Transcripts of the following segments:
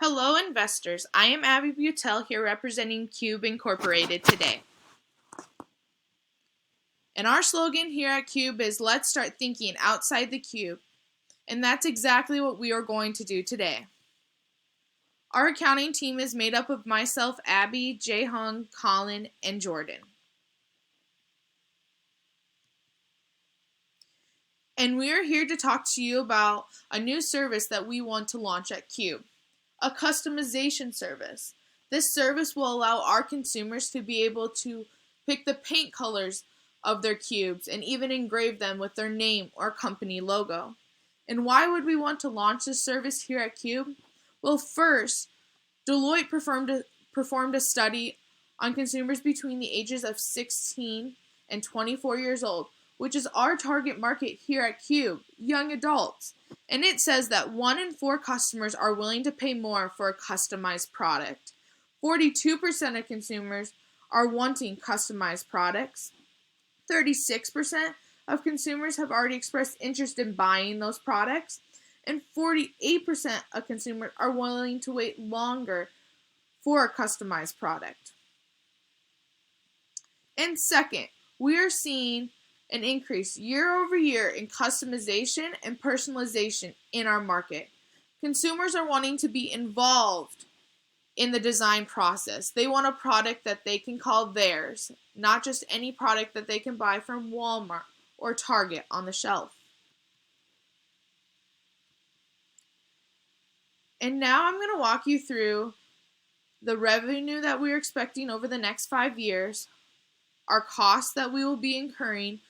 Hello investors, I am Abby Butel here representing Cube Incorporated today. And our slogan here at Cube is let's start thinking outside the cube. And that's exactly what we are going to do today. Our accounting team is made up of myself, Abby, Jae Hung, Colin, and Jordan. And we are here to talk to you about a new service that we want to launch at Cube. A customization service. This service will allow our consumers to be able to pick the paint colors of their cubes and even engrave them with their name or company logo. And why would we want to launch this service here at Cube? Well, first, Deloitte performed a study on consumers between the ages of 16 and 24 years old, which is our target market here at Cube, young adults. And it says that 1 in 4 customers are willing to pay more for a customized product. 42% of consumers are wanting customized products. 36% of consumers have already expressed interest in buying those products. And 48% of consumers are willing to wait longer for a customized product. And second, we are seeing an increase year over year in customization and personalization in our market. Consumers are wanting to be involved in the design process. They want a product that they can call theirs, not just any product that they can buy from Walmart or Target on the shelf. And now I'm going to walk you through the revenue that we're expecting over the next 5 years, our costs that we will be incurring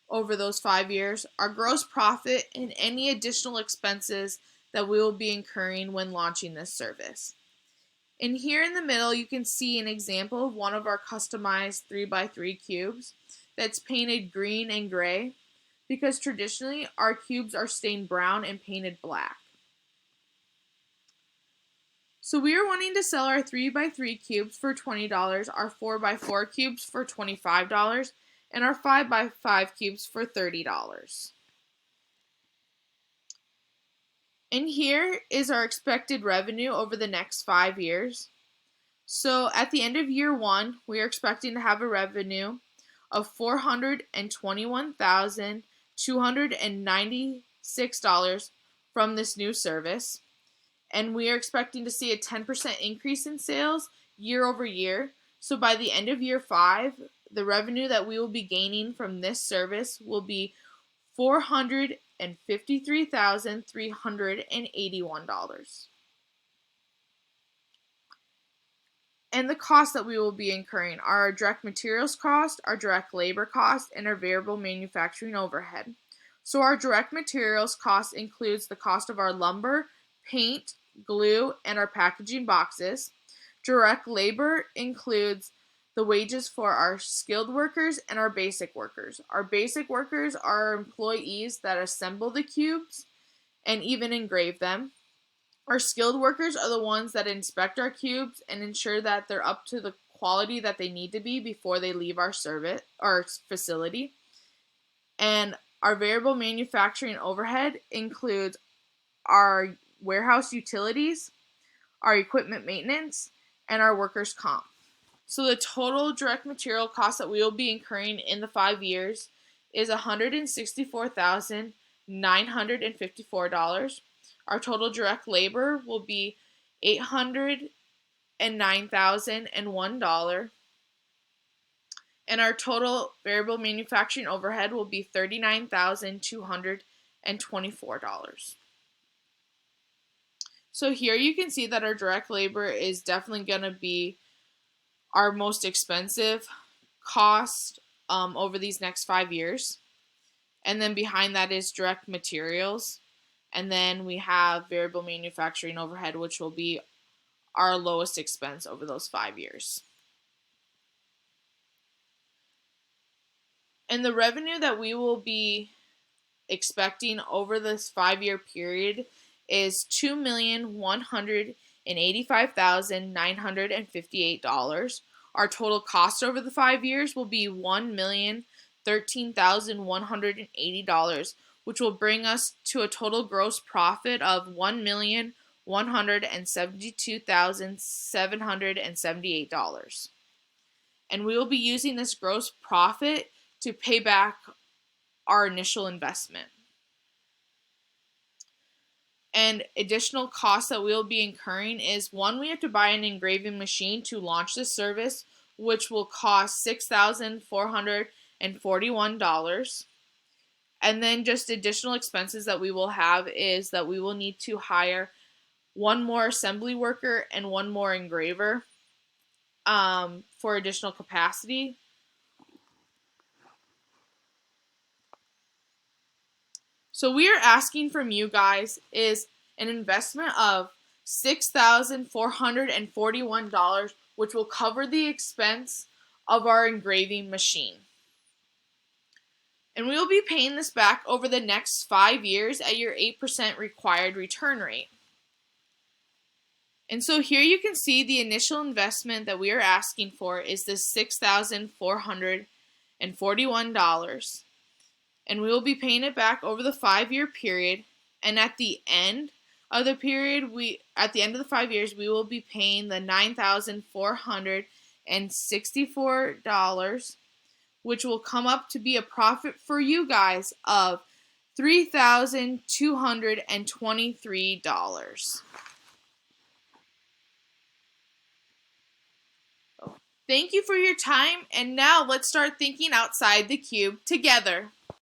over those 5 years, our gross profit, and any additional expenses that we will be incurring when launching this service. And here in the middle, you can see an example of one of our customized 3x3 cubes that's painted green and gray because traditionally our cubes are stained brown and painted black. So we are wanting to sell our 3x3 cubes for $20, our 4x4 cubes for $25, and our 5x5 cubes for $30. And here is our expected revenue over the next 5 years. So at the end of year 1, we are expecting to have a revenue of $421,296 from this new service. And we are expecting to see a 10% increase in sales year over year. So by the end of year 5, the revenue that we will be gaining from this service will be $453,381. And the costs that we will be incurring are our direct materials cost, our direct labor cost, and our variable manufacturing overhead. So our direct materials cost includes the cost of our lumber, paint, glue, and our packaging boxes. Direct labor includes the wages for our skilled workers and our basic workers. Our basic workers are our employees that assemble the cubes and even engrave them. Our skilled workers are the ones that inspect our cubes and ensure that they're up to the quality that they need to be before they leave our facility. And our variable manufacturing overhead includes our warehouse utilities, our equipment maintenance, and our workers' comp. So the total direct material cost that we will be incurring in the 5 years is $164,954. Our total direct labor will be $809,001. And our total variable manufacturing overhead will be $39,224. So here you can see that our direct labor is definitely going to be our most expensive cost over these next 5 years. And then behind that is direct materials. And then we have variable manufacturing overhead, which will be our lowest expense over those 5 years. And the revenue that we will be expecting over this 5-year period is $2,185,958. Our total cost over the 5 years will be $1,013,180, which will bring us to a total gross profit of $1,185,000. $172,778. And we will be using this gross profit to pay back our initial investment. And additional costs that we'll be incurring is, one, we have to buy an engraving machine to launch this service, which will cost $6,441. And then just additional expenses that we will have is that we will need to hire one more assembly worker and one more engraver for additional capacity. So we are asking from you guys is an investment of $6,441, which will cover the expense of our engraving machine. And we will be paying this back over the next 5 years at your 8% required return rate. And so here you can see the initial investment that we are asking for is this $6,441. And we will be paying it back over the 5-year period. And at the end of the period, at the end of the 5 years, we will be paying the $9,464, which will come up to be a profit for you guys of $3,223. Thank you for your time, and now let's start thinking outside the cube together.